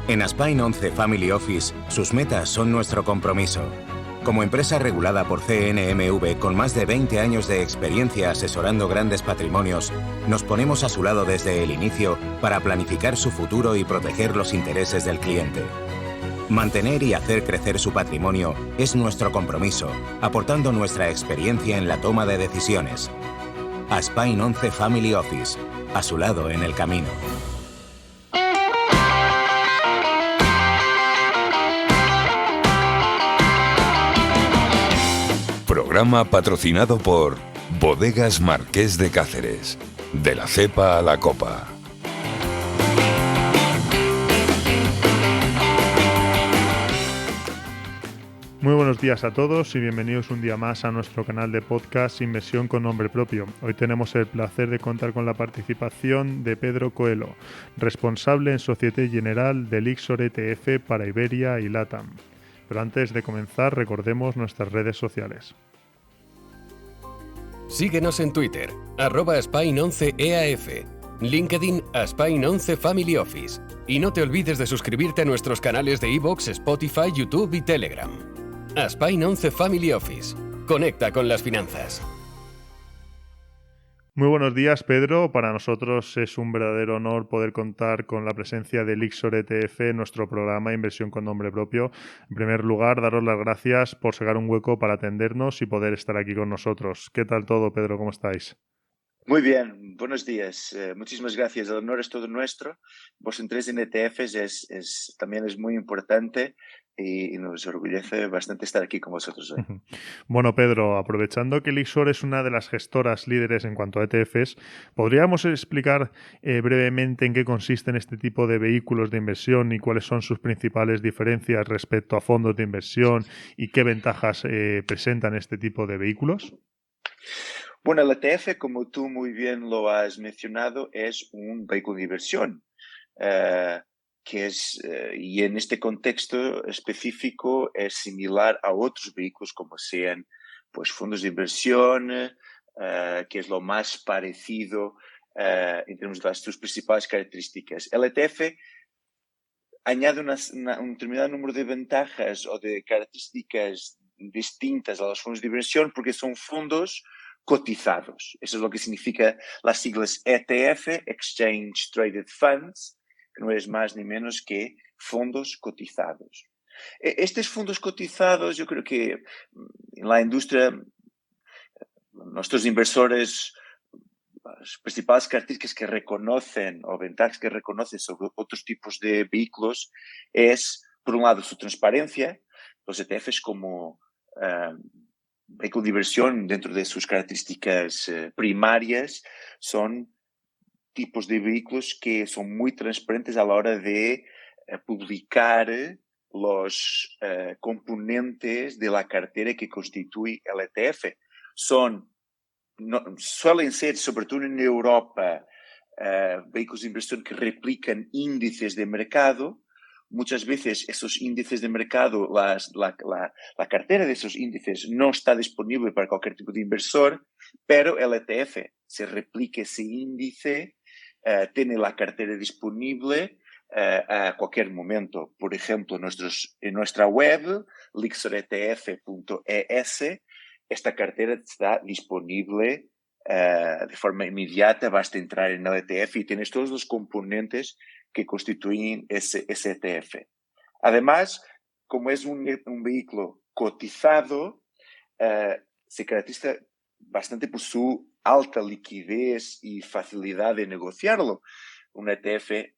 En Aspine 11 Family Office, sus metas son nuestro compromiso. Como empresa regulada por CNMV con más de 20 años de experiencia asesorando grandes patrimonios, nos ponemos a su lado desde el inicio para planificar su futuro y proteger los intereses del cliente. Mantener y hacer crecer su patrimonio es nuestro compromiso, aportando nuestra experiencia en la toma de decisiones. Aspine 11 Family Office, a su lado en el camino. Programa patrocinado por Bodegas Marqués de Cáceres, de la cepa a la copa. Muy buenos días a todos y bienvenidos un día más a nuestro canal de podcast Inversión con Nombre Propio. Hoy tenemos el placer de contar con la participación de Pedro Coelho, responsable en Société Générale del Lyxor ETF para Iberia y LATAM. Pero antes de comenzar, recordemos nuestras redes sociales. Síguenos en Twitter, @Aspine11EAF, LinkedIn Aspine11 Family Office. Y no te olvides de suscribirte a nuestros canales de iVoox, Spotify, YouTube y Telegram. Aspine11 Family Office. Conecta con las finanzas. Muy buenos días, Pedro. Para nosotros es un verdadero honor poder contar con la presencia de Lyxor ETF en nuestro programa Inversión con Nombre Propio. En primer lugar, daros las gracias por sacar un hueco para atendernos y poder estar aquí con nosotros. ¿Qué tal todo, Pedro? ¿Cómo estáis? Muy bien, buenos días. Muchísimas gracias. El honor es todo nuestro. Vos entréis en ETFs también es muy importante y nos orgullece bastante estar aquí con vosotros hoy. Bueno, Pedro, aprovechando que Lyxor es una de las gestoras líderes en cuanto a ETFs, ¿podríamos explicar brevemente en qué consisten este tipo de vehículos de inversión y cuáles son sus principales diferencias respecto a fondos de inversión y qué ventajas presentan este tipo de vehículos? Bueno, el ETF, como tú muy bien lo has mencionado, es un vehículo de inversión, y en este contexto específico es similar a otros vehículos como sean pues, fondos de inversión, que es lo más parecido en términos de sus principales características. El ETF añade un determinado número de ventajas o de características distintas a los fondos de inversión porque son fondos cotizados. Eso es lo que significa las siglas ETF, Exchange Traded Funds, que no es más ni menos que fondos cotizados. Estos fondos cotizados, yo creo que en la industria, nuestros inversores, las principales características que reconocen o ventajas que reconocen sobre otros tipos de vehículos es, por un lado, su transparencia. Los ETFs como vehículo de inversión dentro de sus características primarias son tipos de vehículos que son muy transparentes a la hora de publicar los componentes de la cartera que constituye el ETF. Suelen ser, sobretudo en Europa, vehículos de inversión que replican índices de mercado. Muchas veces esos índices de mercado, la cartera de esos índices no está disponible para cualquier tipo de inversor, pero el ETF se replica ese índice, tiene la cartera disponible a cualquier momento. Por ejemplo, en nuestra web, lyxoretf.es, esta cartera está disponible de forma inmediata. Basta entrar en el ETF y tienes todos los componentes que constituyen ese ETF. Además, como es un vehículo cotizado, se caracteriza bastante por su alta liquidez y facilidad de negociarlo. Un ETF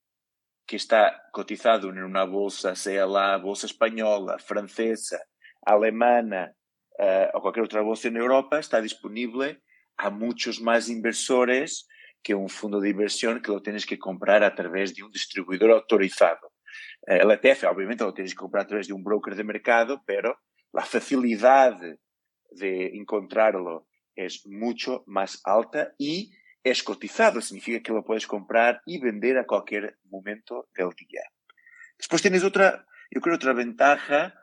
que está cotizado en una bolsa, sea la bolsa española, francesa, alemana o cualquier otra bolsa en Europa, está disponible a muchos más inversores que un fondo de inversión que lo tienes que comprar a través de un distribuidor autorizado. El ETF, obviamente, lo tienes que comprar a través de un broker de mercado, pero la facilidad de encontrarlo es mucho más alta y es cotizado, significa que lo puedes comprar y vender a cualquier momento del día. Después tienes otra ventaja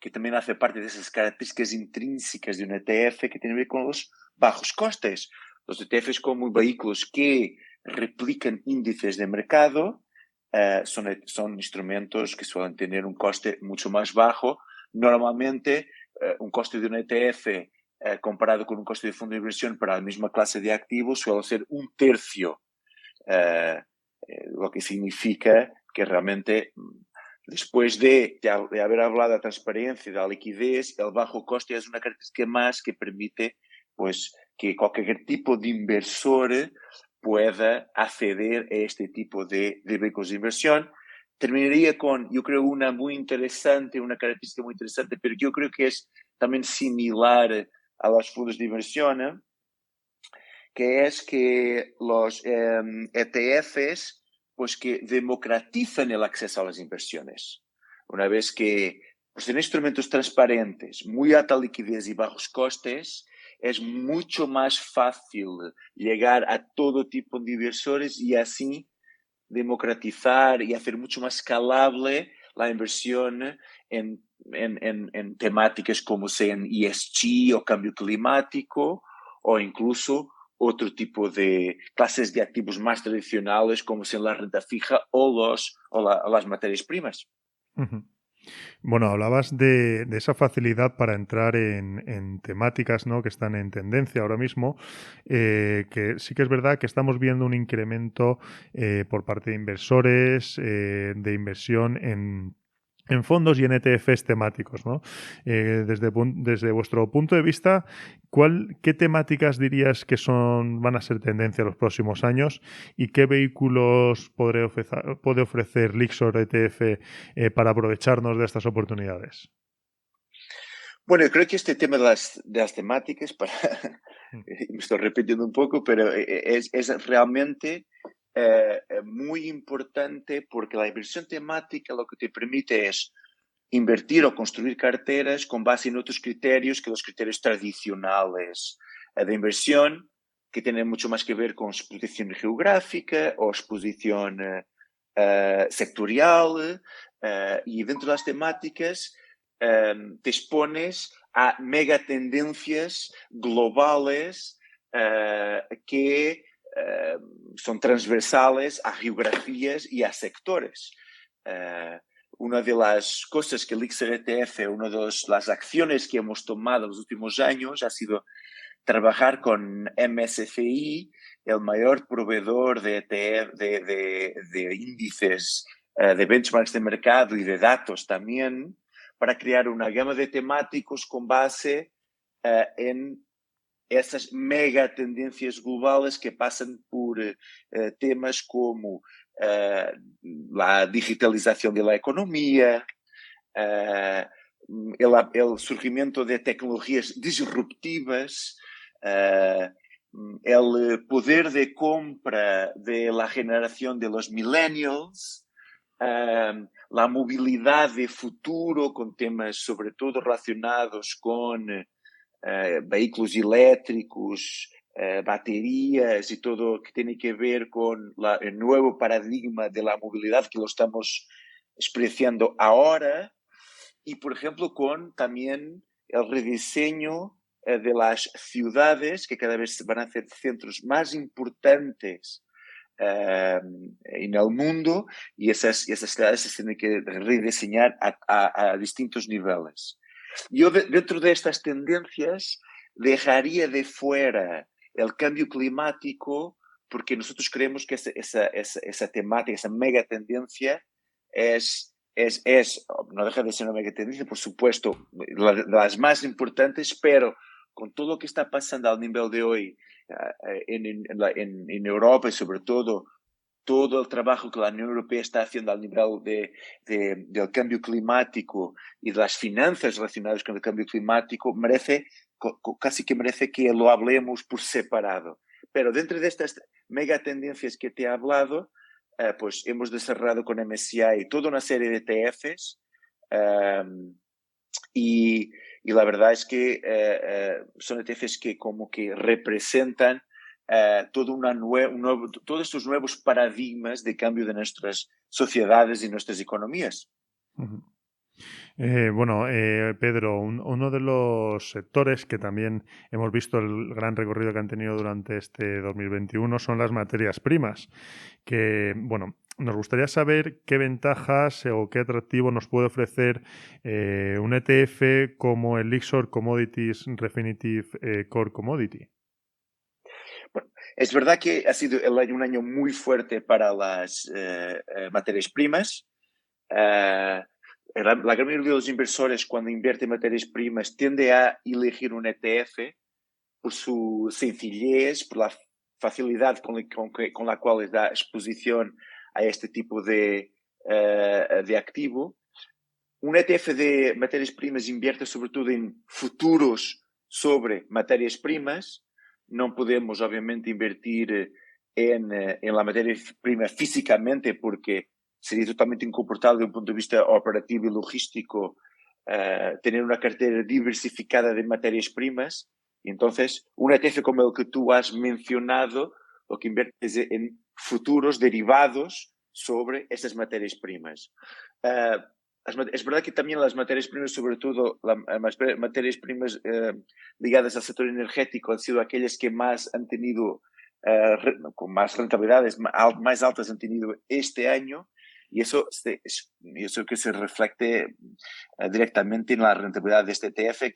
que también hace parte de esas características intrínsecas de un ETF que tiene que ver con los bajos costes. Los ETFs como vehículos que replican índices de mercado son instrumentos que suelen tener un coste mucho más bajo. Normalmente, un coste de un ETF comparado con un coste de fondo de inversión para la misma clase de activos suele ser un tercio, lo que significa que realmente, después de haber hablado de la transparencia y de la liquidez, el bajo coste es una característica más que permite pues, que cualquier tipo de inversor pueda acceder a este tipo de vehículos de inversión. Terminaría con, yo creo, una característica muy interesante, pero yo creo que es también similar a los fondos de inversión, que es que los ETFs pues que democratizan el acceso a las inversiones. Una vez que pues, en instrumentos transparentes, muy alta liquidez y bajos costes, es mucho más fácil llegar a todo tipo de inversores y así democratizar y hacer mucho más escalable la inversión en temáticas como sean ESG o cambio climático o incluso otro tipo de clases de activos más tradicionales como sean la renta fija o las materias primas. Uh-huh. Bueno, hablabas de esa facilidad para entrar en temáticas, ¿no?, que están en tendencia ahora mismo, que sí que es verdad que estamos viendo un incremento por parte de inversores de inversión en fondos y en ETFs temáticos, ¿no? Desde vuestro punto de vista, ¿qué temáticas dirías que van a ser tendencia los próximos años y qué vehículos puede ofrecer Lyxor ETF para aprovecharnos de estas oportunidades? Bueno, yo creo que este tema de las temáticas, me estoy repitiendo un poco, pero es realmente muy importante porque la inversión temática lo que te permite es invertir o construir carteras con base en otros criterios que los criterios tradicionales de inversión, que tienen mucho más que ver con exposición geográfica o exposición sectorial, y dentro de las temáticas te expones a megatendencias globales que son transversales a geografías y a sectores. Una de las cosas que Lyxor ETF, una de las acciones que hemos tomado en los últimos años ha sido trabajar con MSCI, el mayor proveedor de ETF, de índices, de benchmarks de mercado y de datos también, para crear una gama de temáticos con base en esas mega tendencias globales que pasan por temas como la digitalización de la economía, el surgimiento de tecnologías disruptivas, el poder de compra de la generación de los millennials, la movilidad de futuro con temas sobre todo relacionados con vehículos eléctricos, baterías y todo que tiene que ver con el nuevo paradigma de la movilidad que lo estamos experienciando ahora, y por ejemplo con también el rediseño de las ciudades que cada vez van a ser centros más importantes en el mundo, y esas ciudades se tienen que rediseñar a distintos niveles. Yo dentro de estas tendencias dejaría de fuera el cambio climático porque nosotros creemos que esa temática, esa mega tendencia no deja de ser una mega tendencia, por supuesto, las más importantes, pero con todo lo que está pasando al nivel de hoy en Europa y sobre todo el trabajo que la Unión Europea está haciendo al nivel del cambio climático y de las finanzas relacionadas con el cambio climático, casi que merece que lo hablemos por separado. Pero dentro de estas mega tendencias que te he hablado, pues hemos desarrollado con MSCI toda una serie de ETFs y la verdad es que son ETFs que como que representan todos estos nuevos paradigmas de cambio de nuestras sociedades y nuestras economías. Uh-huh. Pedro, uno de los sectores que también hemos visto el gran recorrido que han tenido durante este 2021 son las materias primas, que, bueno, Nos gustaría saber qué ventajas o qué atractivo nos puede ofrecer un ETF como el Lyxor Commodities Refinitiv Core Commodity. Bueno, es verdad que ha sido un año muy fuerte para las materias primas. La gran mayoría de los inversores, cuando invierte en materias primas, tiende a elegir un ETF por su sencillez, por la facilidad con la cual les da exposición a este tipo de activo. Un ETF de matérias primas invierte sobretudo em futuros sobre matérias primas. Não podemos, obviamente, invertir em la matéria prima fisicamente, porque seria totalmente incomportável, de um ponto de vista operativo e logístico, ter uma carteira diversificada de matérias primas. Entonces, un ETF como el que tú has mencionado, lo que inviertes en futuros derivados sobre esas materias primas. Es verdad que también las materias primas, sobre todo las materias primas ligadas al sector energético, han sido aquellas que más han tenido, con más rentabilidades más altas han tenido este año, y eso que se refleje directamente en la rentabilidad de este ETF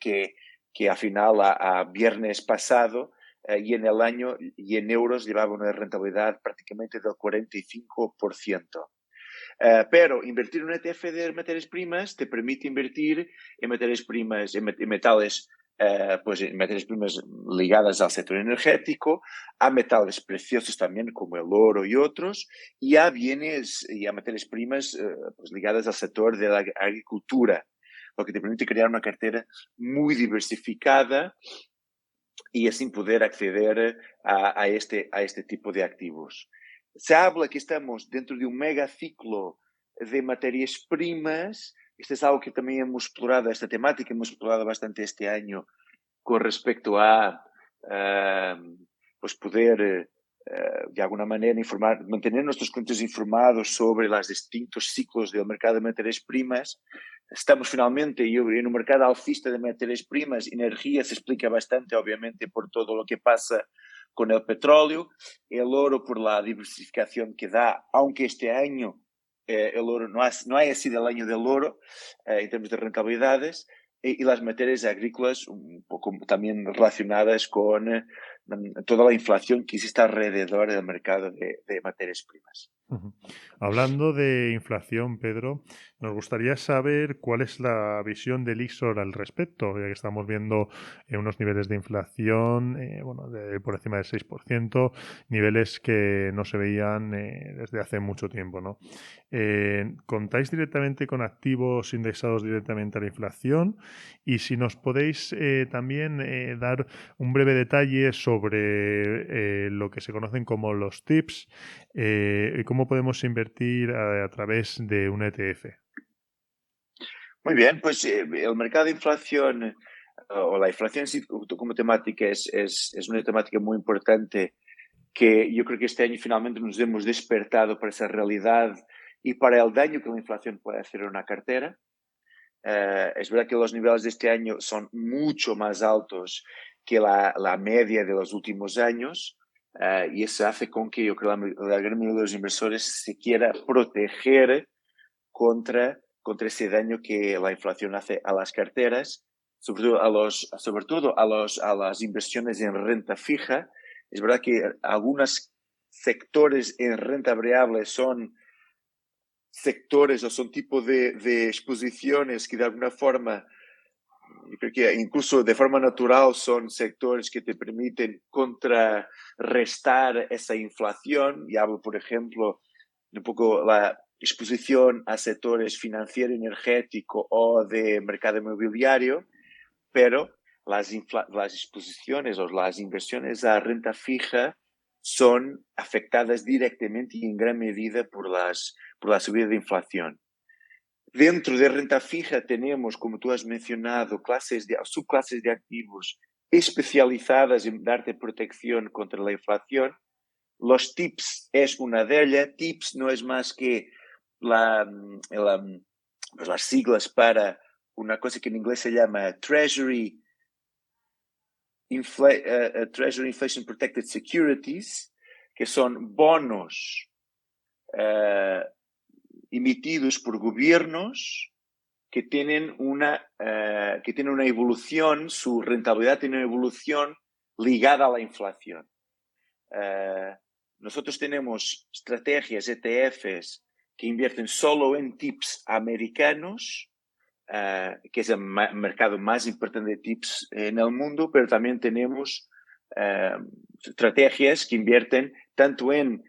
que al final a viernes pasado y en el año y en euros llevaba una rentabilidad prácticamente del 45%. Pero invertir en un ETF de materias primas te permite invertir en materias primas, en metales, pues en materias primas ligadas al sector energético, a metales preciosos también como el oro y otros, y a bienes y a materias primas pues ligadas al sector de la agricultura, lo que te permite crear una cartera muy diversificada y así poder acceder a este tipo de activos. Se habla que estamos dentro de un mega ciclo de materias primas. Esto es algo que también hemos explorado, esta temática hemos explorado bastante este año con respecto a pues poder de alguna manera mantener nuestros clientes informados sobre los distintos ciclos del mercado de materias primas. Estamos finalmente en un mercado alcista de materias primas. Energía se explica bastante, obviamente, por todo lo que pasa con el petróleo, el oro por la diversificación que da, aunque este año el oro no haya sido el año del oro en términos de rentabilidades, y las materias agrícolas un poco también relacionadas con toda la inflación que existe alrededor del mercado de materias primas. Hablando de inflación, Pedro, nos gustaría saber cuál es la visión del Lyxor al respecto, ya que estamos viendo unos niveles de inflación por encima del 6%, niveles que no se veían desde hace mucho tiempo, ¿no? ¿Contáis directamente con activos indexados directamente a la inflación? Y si nos podéis también dar un breve detalle sobre lo que se conocen como los TIPS, y cómo podemos invertir a través de un ETF. Muy bien, pues el mercado de inflación o la inflación como temática es una temática muy importante que yo creo que este año finalmente nos hemos despertado para esa realidad y para el daño que la inflación puede hacer a una cartera. Es verdad que los niveles de este año son mucho más altos que la media de los últimos años, y eso hace con que yo creo que la gran mayoría de los inversores se quiera proteger contra ese daño que la inflación hace a las carteras, sobre todo a las inversiones en renta fija. Es verdad que algunos sectores en renta variable son sectores o son tipos de exposiciones que de alguna forma, yo creo que incluso de forma natural son sectores que te permiten contrarrestar esa inflación. Y hablo, por ejemplo, de un poco la exposición a sectores financiero, energético o de mercado inmobiliario, pero las exposiciones o las inversiones a renta fija son afectadas directamente y en gran medida por la subida de inflación. Dentro de renta fija tenemos, como tú has mencionado, subclases de activos especializadas en darte protección contra la inflación. Los TIPS es una de ellas. TIPS no es más que las siglas para una cosa que en inglés se llama Treasury Inflation Protected Securities, que son bonos emitidos por gobiernos que tienen una evolución, su rentabilidad tiene una evolución ligada a la inflación. Nosotros tenemos estrategias, ETFs, que invierten solo en TIPS americanos, que es el mercado más importante de TIPS en el mundo, pero también tenemos estrategias que invierten tanto en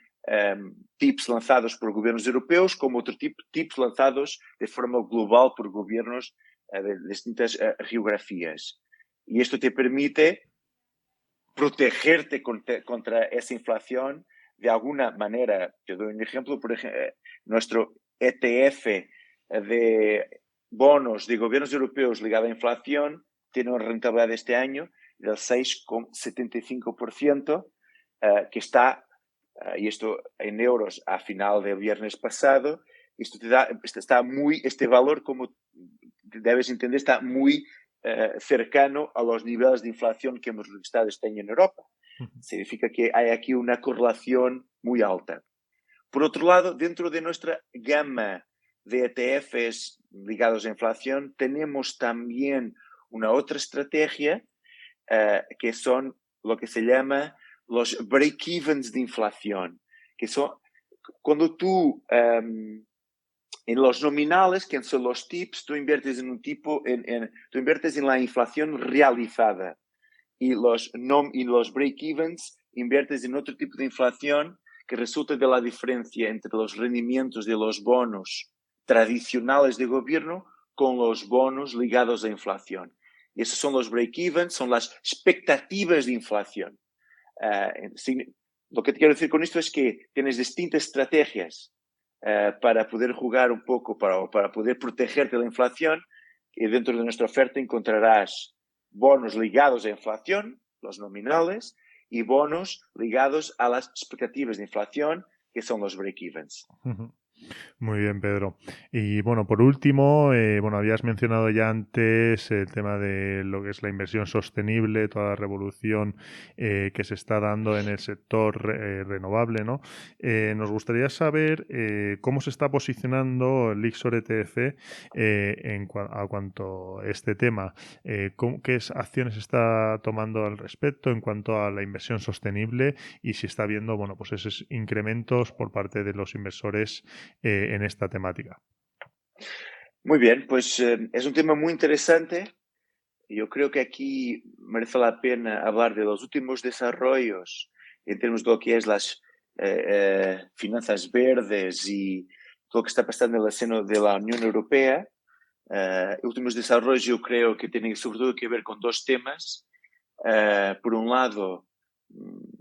TIPS lanzados por gobiernos europeos como otros TIPS lanzados de forma global por gobiernos de distintas geografías. Y esto te permite protegerte contra esa inflación de alguna manera. Te doy un ejemplo, por ejemplo, nuestro ETF de bonos de gobiernos europeos ligado a inflación tiene una rentabilidad este año del 6,75%, que está, y esto en euros a final del viernes pasado, esto te da, este valor, como debes entender, está muy cercano a los niveles de inflación que hemos registrado este año en Europa. Significa que hay aquí una correlación muy alta. Por otro lado, dentro de nuestra gama de ETFs ligados a inflación, tenemos también una otra estrategia que son lo que se llama los break-evens de inflación, que son cuando tú en los nominales, que son los TIPS, tú inviertes en tú inviertes en la inflación realizada, y los break-evens inviertes en otro tipo de inflación que resulta de la diferencia entre los rendimientos de los bonos tradicionales de gobierno con los bonos ligados a inflación. Y esos son los break-evens, son las expectativas de inflación. Lo que te quiero decir con esto es que tienes distintas estrategias para poder jugar un poco, para poder protegerte de la inflación, y dentro de nuestra oferta encontrarás bonos ligados a inflación, los nominales, y bonos ligados a las expectativas de inflación, que son los break-evens. Muy bien, Pedro. Y bueno, por último, habías mencionado ya antes el tema de lo que es la inversión sostenible, toda la revolución que se está dando en el sector renovable, ¿no? Nos gustaría saber cómo se está posicionando el Lyxor ETF a cuanto a este tema. ¿Qué acciones está tomando al respecto en cuanto a la inversión sostenible y si está habiendo, pues esos incrementos por parte de los inversores en esta temática? Muy bien, pues es un tema muy interesante. Yo creo que aquí merece la pena hablar de los últimos desarrollos en términos de lo que es las finanzas verdes y todo lo que está pasando en el seno de la Unión Europea. Últimos desarrollos yo creo que tienen sobre todo que ver con dos temas. Por un lado,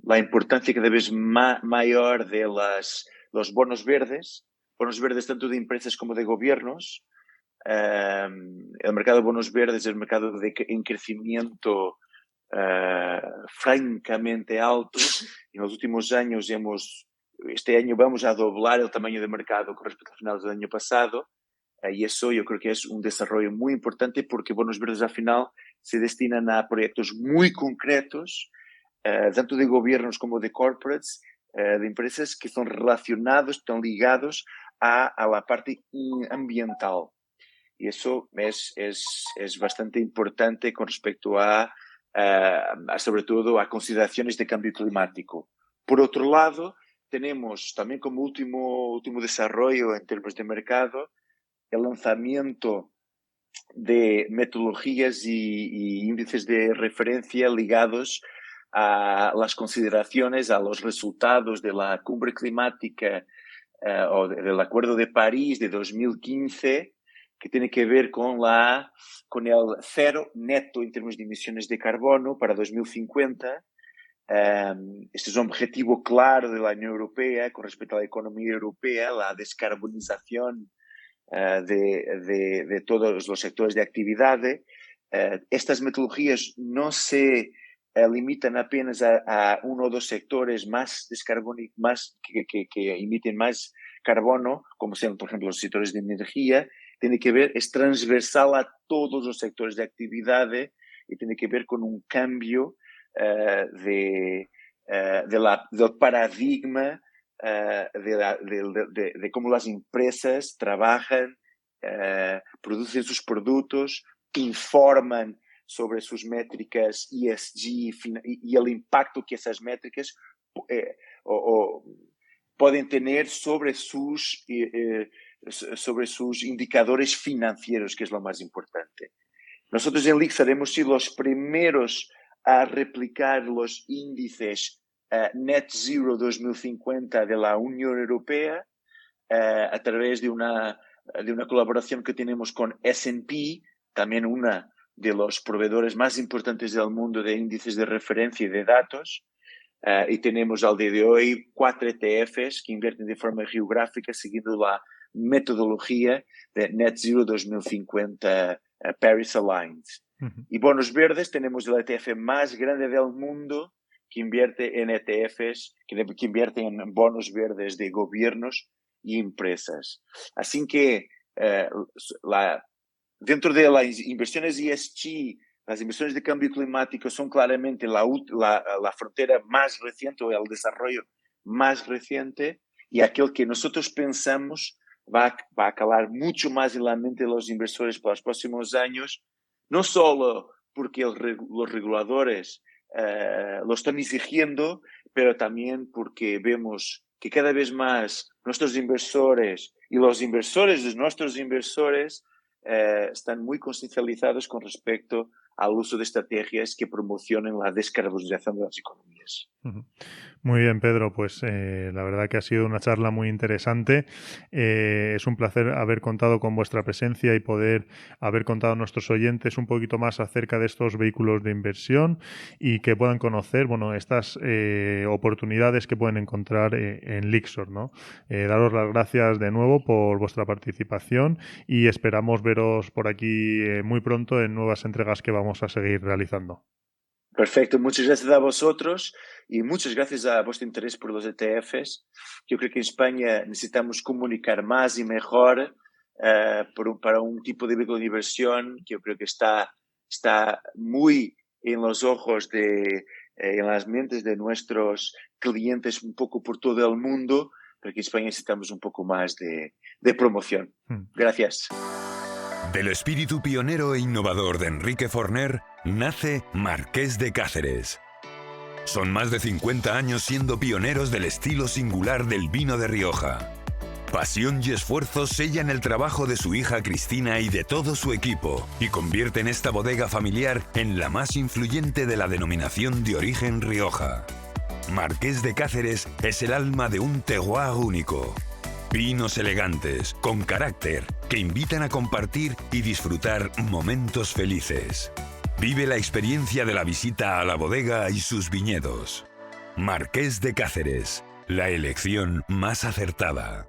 la importancia cada vez mayor de los bonos verdes tanto de empresas como de gobiernos. El mercado de bonos verdes es el mercado en crecimiento francamente alto. En los últimos años este año vamos a doblar el tamaño de mercado con respecto a finales del año pasado, y eso yo creo que es un desarrollo muy importante porque bonos verdes al final se destinan a proyectos muy concretos, tanto de gobiernos como de corporates, de empresas que están relacionados, están ligados a la parte ambiental. Y eso es bastante importante con respecto sobre todo a consideraciones de cambio climático. Por otro lado, tenemos también como último desarrollo en términos de mercado el lanzamiento de metodologías y índices de referencia ligados a las consideraciones, a los resultados de la cumbre climática o del Acuerdo de París de 2015, que tiene que ver con el cero neto en términos de emisiones de carbono para 2050. Este es un objetivo claro de la Unión Europea con respecto a la economía europea, la descarbonización de todos los sectores de actividad. Estas metodologías no se limitan apenas a uno o dos sectores más que emiten más carbono, como sean, por ejemplo, los sectores de energía. Tiene que ver, es transversal a todos los sectores de actividad y tiene que ver con un cambio del paradigma de cómo las empresas trabajan, producen sus productos, informan sobre sus métricas ESG y el impacto que esas métricas pueden tener sobre sus indicadores financieros, que es lo más importante. Nosotros en LIXR hemos sido los primeros a replicar los índices Net Zero 2050 de la Unión Europea a través de una colaboración que tenemos con S&P, también una de los proveedores más importantes del mundo de índices de referencia y de datos. Y tenemos al día de hoy 4 ETFs que invierten de forma geográfica siguiendo la metodología de Net Zero 2050 Paris Aligned. Y bonos verdes, tenemos el ETF más grande del mundo que invierte en ETFs, que invierte en bonos verdes de gobiernos y empresas. Así que dentro de las inversiones ESG, las inversiones de cambio climático son claramente la frontera más reciente o el desarrollo más reciente y aquel que nosotros pensamos va a calar mucho más en la mente de los inversores para los próximos años, no solo porque los reguladores lo están exigiendo, pero también porque vemos que cada vez más nuestros inversores y los inversores de nuestros inversores están muy conciencializados con respecto al uso de estrategias que promocionen la descarbonización de las economías. Muy bien, Pedro, pues la verdad que ha sido una charla muy interesante. Es un placer haber contado con vuestra presencia y poder haber contado a nuestros oyentes un poquito más acerca de estos vehículos de inversión y que puedan conocer, bueno, estas oportunidades que pueden encontrar en LIXR, ¿no? Daros las gracias de nuevo por vuestra participación y esperamos veros por aquí muy pronto en nuevas entregas que vamos a seguir realizando. Perfecto, muchas gracias a vosotros y muchas gracias a vuestro interés por los ETFs. Yo creo que en España necesitamos comunicar más y mejor para un tipo de vehículo de inversión que yo creo que está muy en los ojos en las mentes de nuestros clientes un poco por todo el mundo, pero que en España necesitamos un poco más de promoción. Gracias. Del espíritu pionero e innovador de Enrique Forner nace Marqués de Cáceres. Son más de 50 años siendo pioneros del estilo singular del vino de Rioja. Pasión y esfuerzo sellan el trabajo de su hija Cristina y de todo su equipo y convierten esta bodega familiar en la más influyente de la denominación de origen Rioja. Marqués de Cáceres es el alma de un terroir único. Vinos elegantes, con carácter, que invitan a compartir y disfrutar momentos felices. Vive la experiencia de la visita a la bodega y sus viñedos. Marqués de Cáceres, la elección más acertada.